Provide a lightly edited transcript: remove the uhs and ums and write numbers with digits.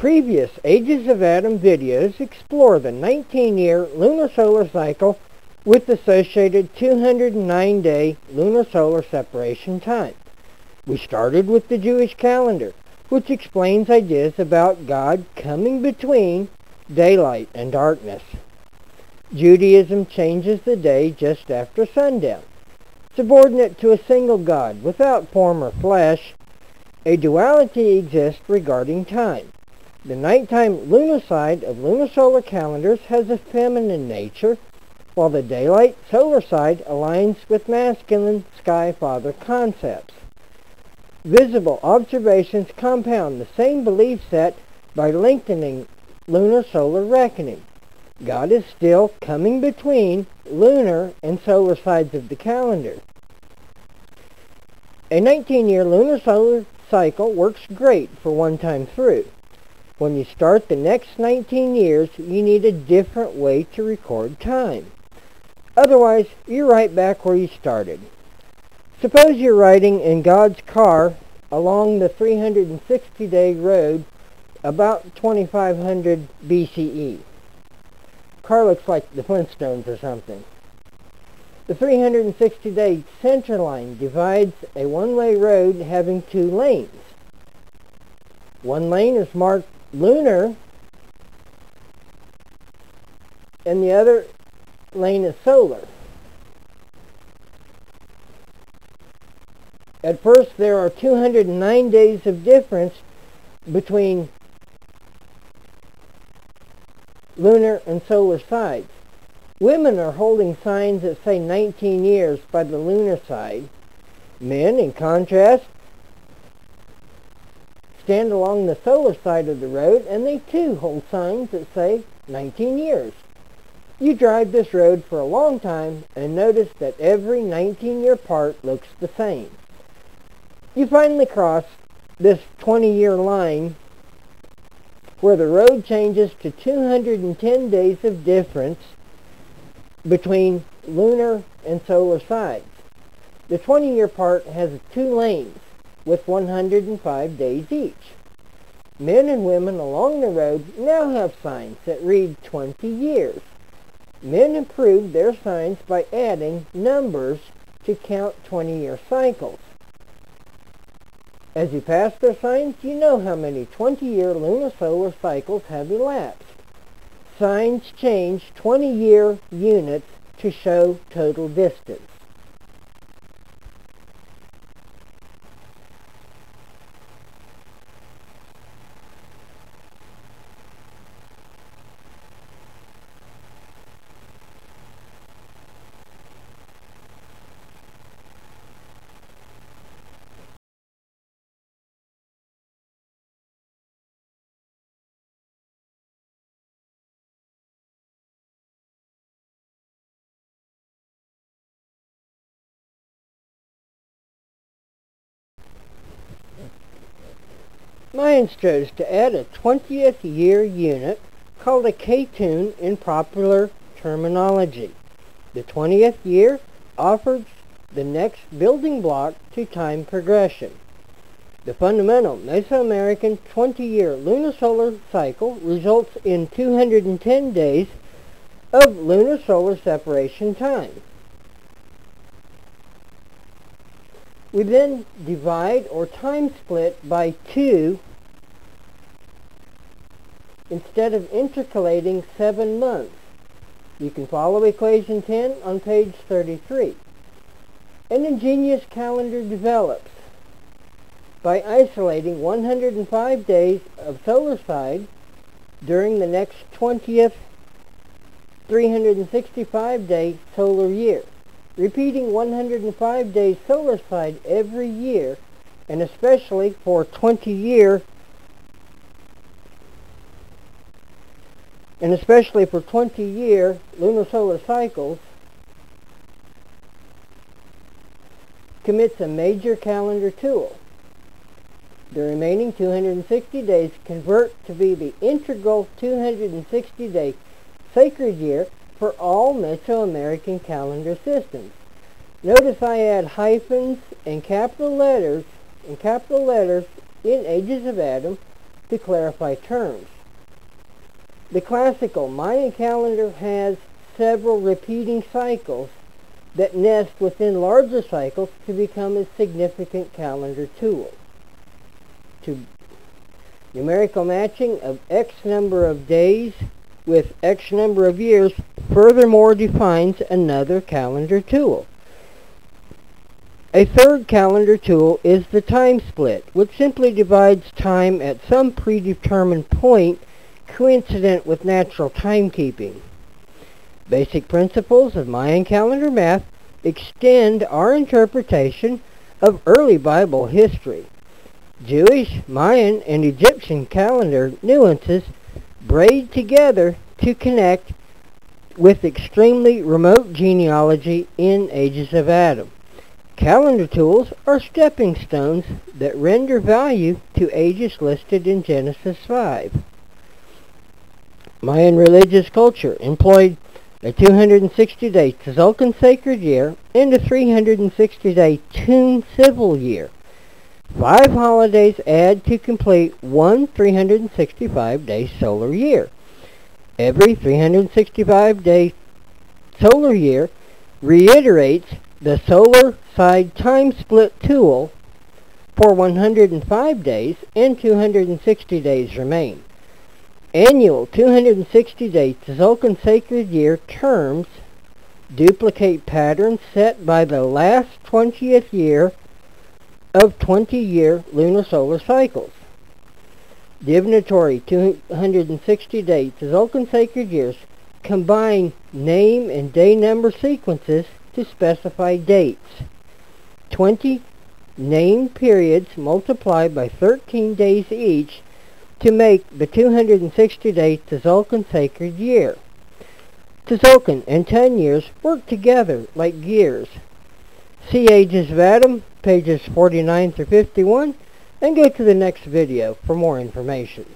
Previous Ages of Adam videos explore the 19-year lunar solar cycle with associated 209-day lunar solar separation time. We started with the Jewish calendar, which explains ideas about God coming between daylight and darkness. Judaism changes the day just after sundown, subordinate to a single God without form or flesh. A duality exists regarding time. The nighttime lunar side of lunar solar calendars has a feminine nature, while the daylight solar side aligns with masculine sky father concepts. Visible observations compound the same belief set by lengthening lunar solar reckoning. God is still coming between lunar and solar sides of the calendar. A 19-year lunar solar cycle works great for one time through. When you start the next 19 years, you need a different way to record time. Otherwise, you're right back where you started. Suppose you're riding in God's car along the 360-day road about 2500 BCE. Car looks like the Flintstones or something. The 360-day center line divides a one-way road having two lanes. One lane is marked lunar, and the other lane is solar. At first, there are 209 days of difference between lunar and solar sides. Women are holding signs that say 19 years by the lunar side. Men, in contrast, stand along the solar side of the road, and they too hold signs that say 19 years. You drive this road for a long time and notice that every 19-year part looks the same. You finally cross this 20-year line where the road changes to 210 days of difference between lunar and solar sides. The 20-year part has two lanes with 105 days each. Men and women along the road now have signs that read 20 years. Men improved their signs by adding numbers to count 20-year cycles. As you pass their signs, you know how many 20-year lunar solar cycles have elapsed. Signs change 20-year units to show total distance. Mayans chose to add a 20th year unit called a Katun in popular terminology. The 20th year offers the next building block to time progression. The fundamental Mesoamerican 20-year lunar solar cycle results in 210 days of lunar solar separation time. We then divide or time split by 2 instead of intercalating 7 months. You can follow equation 10 on page 33. An ingenious calendar develops by isolating 105 days of solar side during the next 20th 365-day solar year, repeating 105 days solar side every year, and especially for 20-year lunar solar cycles, commits a major calendar tool. The remaining 260 days convert to be the integral 260-day sacred year for all Mesoamerican calendar systems. Notice I add hyphens and capital letters in Ages of Adam to clarify terms. The classical Mayan calendar has several repeating cycles that nest within larger cycles to become a significant calendar tool. Numerical matching of X number of days with X number of years furthermore defines another calendar tool. A third calendar tool is the time split, which simply divides time at some predetermined point coincident with natural timekeeping. Basic principles of Mayan calendar math extend our interpretation of early Bible history. Jewish, Mayan, and Egyptian calendar nuances braid together to connect with extremely remote genealogy in Ages of Adam. Calendar tools are stepping stones that render value to ages listed in Genesis 5. Mayan religious culture employed a 260-day Tzolk'in sacred year and a 360-day Tun civil year. 5 holidays add to complete one 365-day solar year. Every 365-day solar year reiterates the solar side time split tool for 105 days and 260 days remain. Annual 260-day Tzolk'in sacred year terms duplicate patterns set by the last 20th year of 20-year lunar solar cycles. Divinatory 260-day Tzolk'in sacred years combine name and day number sequences to specify dates. 20 named periods multiplied by 13 days each to make the 260-day Tzolk'in sacred year. Tzolk'in and 10 years work together like gears. See Ages of Adam, pages 49 through 51, and go to the next video for more information.